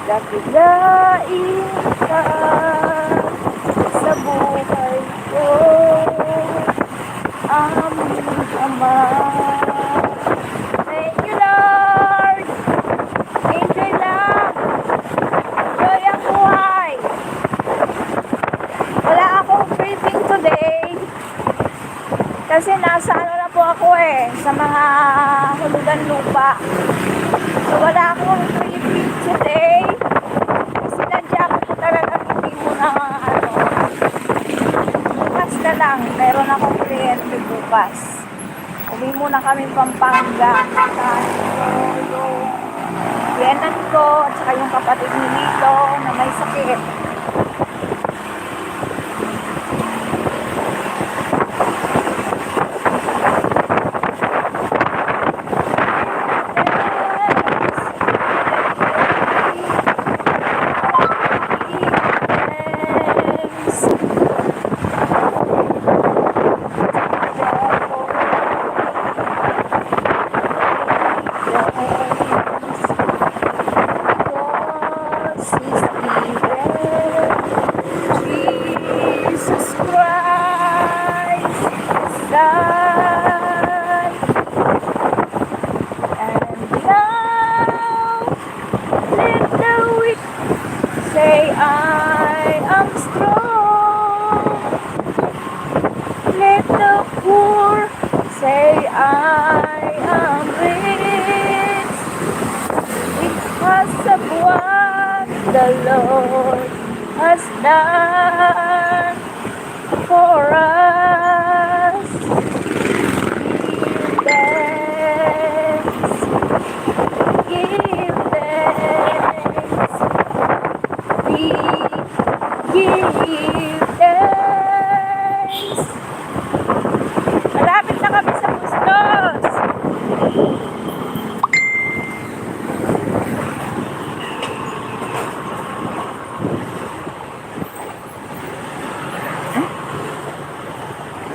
Dakilain ka sa buhay ko, aming Ama. Thank you, Lord. Enjoy lang. Enjoy ang buhay. Wala akong briefing today kasi nasa ano na po ako sa mga hulugan lupa. So wala akong briefing today. Sinadya ko po talaga hindi mo na bukas na lang. Meron akong kliyente bukas. Uwi muna kami Pampanga. Yung yenan ko at saka yung kapatid ni Lito na may sakit. Say I am strong. Let the poor say I am rich because of what the Lord has done for us. Give thanks. Give thanks. Malapit na kami sa Bustos.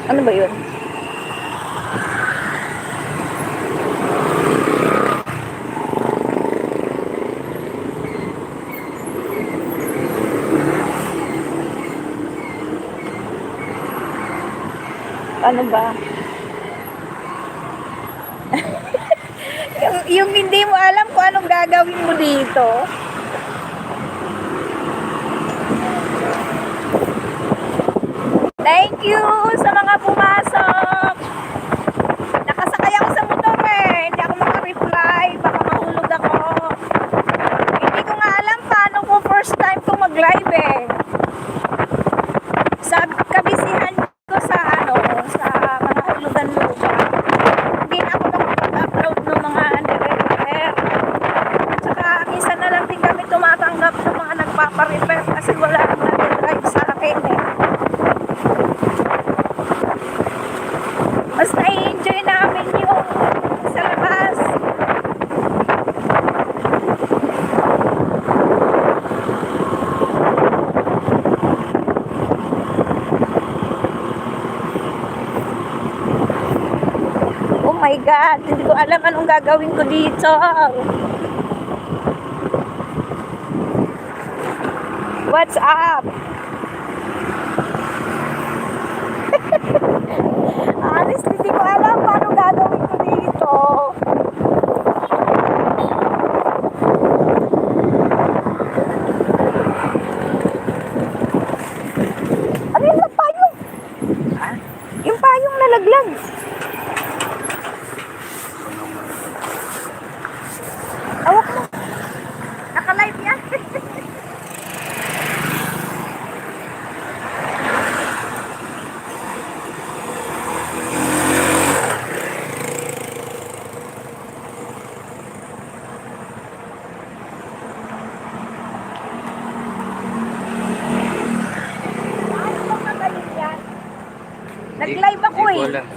Ano ba yun? Ano ba? yung hindi mo alam kung anong gagawin mo dito. Thank you sa mga pumasok. Nakasakay ako sa motor hindi ako makareply. Baka mahulog ako. Hindi ko nga alam paano ko first time ko mag-live Sabi, kabisihan ko sa sa mga hulugan lupa. Hindi na ako nakapag-upload ng mga nire-repair. At saka minsan na lang din kami tumatanggap ng mga nagpapa-repair kasi wala nang nag-drive sa akin Mas na-enjoy namin yung sa labas. Oh my God, hindi ko alam anong gagawin ko dito. What's up? Honestly, hindi ko alam paano gagawin ko dito. Ano yung payong? Yung payong nalaglag. Awak mo. Naka-live yan. Nag-live ako Hindi ko alam.